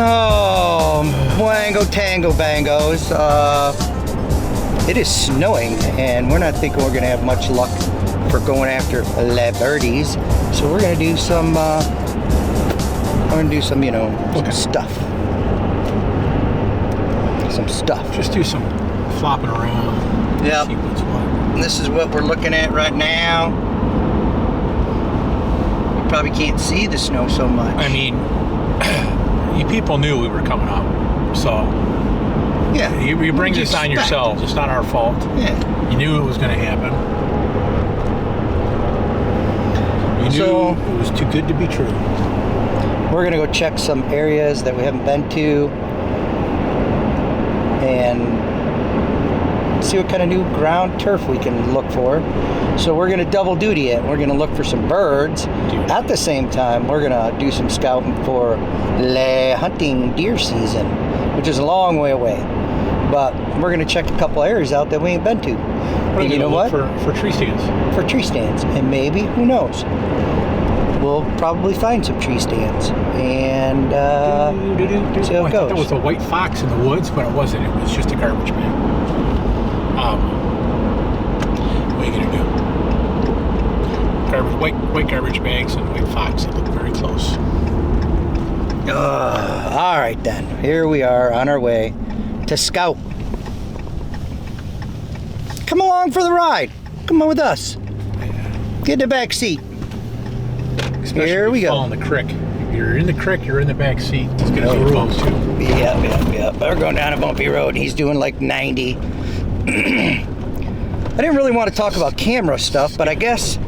Oh, wango tango bangos. It is snowing, and we're not thinking we're going to have much luck for going after birdies. So we're going to do some, you know, some stuff. Some stuff. Just do some flopping around. Yep. See what's what. And this is what we're looking at right now. You probably can't see the snow so much. I mean, you people knew we were coming up, so yeah, you bring this on yourselves. It's not our fault. Yeah, you knew it was going to happen. You knew it was too good to be true. We're gonna go check some areas that we haven't been to and see what kind of new ground turf we can look for. So we're gonna double duty it. We're gonna look for some birds. At the same time, we're gonna do some scouting for the hunting deer season, which is a long way away. But we're gonna check a couple areas out that we ain't been to. And you know what? For tree stands. For tree stands, and maybe, who knows? We'll probably find some tree stands and see how it goes. There was a white fox in the woods, but it wasn't. It was just a garbage man. What are you gonna do? White garbage bags and white fox. They look very close. All right then. Here we are on our way to scout. Come along for the ride. Come on with us. Get in the back seat. Especially here we go. Fall in the creek. If you're in the creek, you're in the back seat. It's good as the rules too. Yep. We're going down a bumpy road and he's doing like 90. I didn't really want to talk about camera stuff, but I guess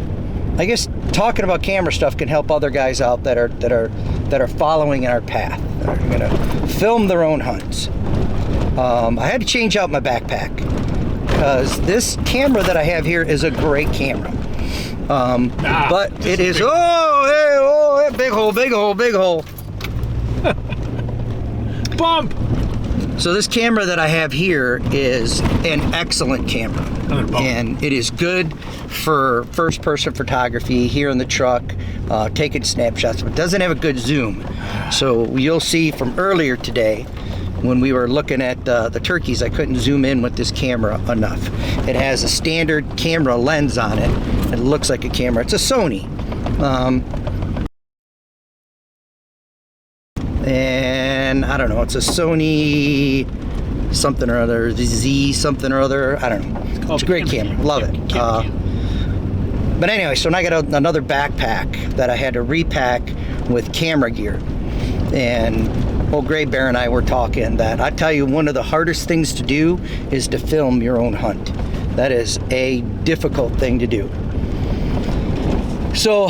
talking about camera stuff can help other guys out that are following in our path. That are gonna film their own hunts. I had to change out my backpack because this camera that I have here is a great camera. But it is big hole. Bump. So this camera that I have here is an excellent camera, and it is good for first-person photography here in the truck, taking snapshots. But it doesn't have a good zoom. So you'll see from earlier today when we were looking at the turkeys, I couldn't zoom in with this camera enough. It has a standard camera lens on it. It looks like a camera. It's a Sony. And I don't know, it's a Sony something or other, Z something or other, I don't know. It's a great camera, love it. But anyway, so now I got another backpack that I had to repack with camera gear. And old Gray Bear and I were talking that I tell you, one of the hardest things to do is to film your own hunt. That is a difficult thing to do. So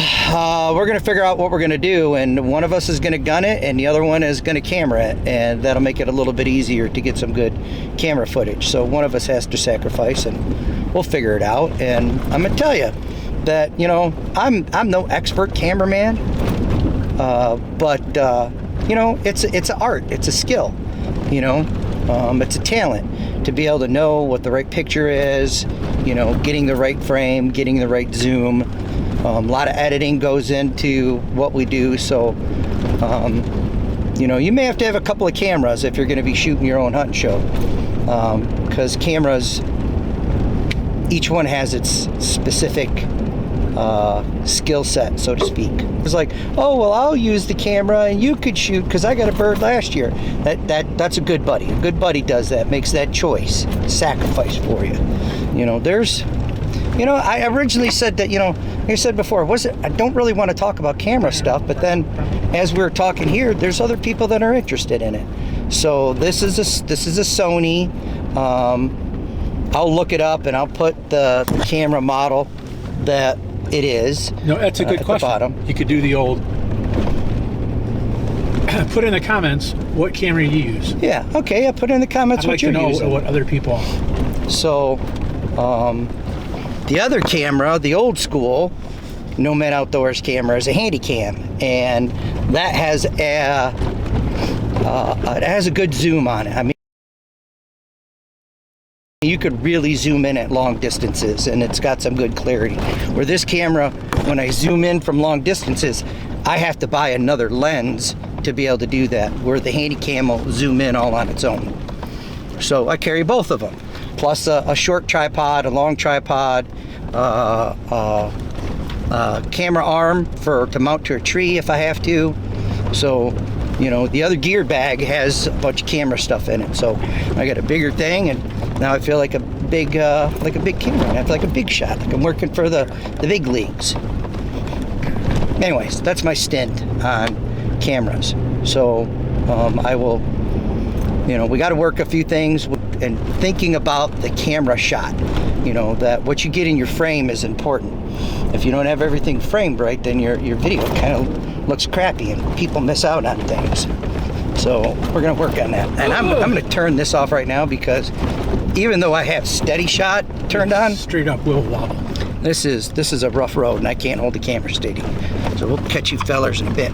we're gonna figure out what we're gonna do, and one of us is gonna gun it and the other one is gonna camera it, and that'll make it a little bit easier to get some good camera footage. So one of us has to sacrifice and we'll figure it out. And I'm gonna tell you that, you know, I'm no expert cameraman, but you know, it's an art, it's a skill, you know, it's a talent to be able to know what the right picture is, you know, getting the right frame, getting the right zoom. A lot of editing goes into what we do, so you know, you may have to have a couple of cameras if you're going to be shooting your own hunting show, because cameras, each one has its specific skill set, so to speak. It's like, oh well, I'll use the camera and you could shoot because I got a bird last year. That's a good buddy. A good buddy does that, makes that choice, sacrifice for you. You know, there's, you know, I originally said that, you know, like I said before, I don't really want to talk about camera stuff, but then as we were talking here, there's other people that are interested in it. So this is a Sony. I'll look it up and I'll put the camera model that it is. No, that's a good question. At the bottom. You could do the old, put in the comments what camera you use. Yeah, okay, I put in the comments what you're using. I'd like to know what other people. So, the other camera, the old school Nomad Outdoors camera, is a handycam, and that has it has a good zoom on it. I mean, you could really zoom in at long distances, and it's got some good clarity. Where this camera, when I zoom in from long distances, I have to buy another lens to be able to do that, where the handycam will zoom in all on its own. So I carry both of them, plus a short tripod, a long tripod, camera arm to mount to a tree if I have to. So, you know, the other gear bag has a bunch of camera stuff in it. So I got a bigger thing, and now I feel like a big camera. I feel like a big shot. Like I'm working for the big leagues. Anyways, that's my stint on cameras. So I will, you know, we got to work a few things, and thinking about the camera shot. You know, that what you get in your frame is important. If you don't have everything framed right, then your video kind of looks crappy and people miss out on things. So we're gonna work on that. And I'm gonna turn this off right now, because even though I have steady shot turned on, straight up will wobble. this is a rough road and I can't hold the camera steady. So we'll catch you fellers in a bit.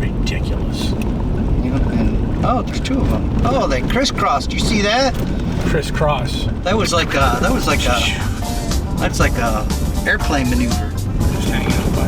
Ridiculous. You know, and, oh, there's two of them. Oh, they crisscrossed. You see that? Crisscross. That's like a airplane maneuver. Just hanging out by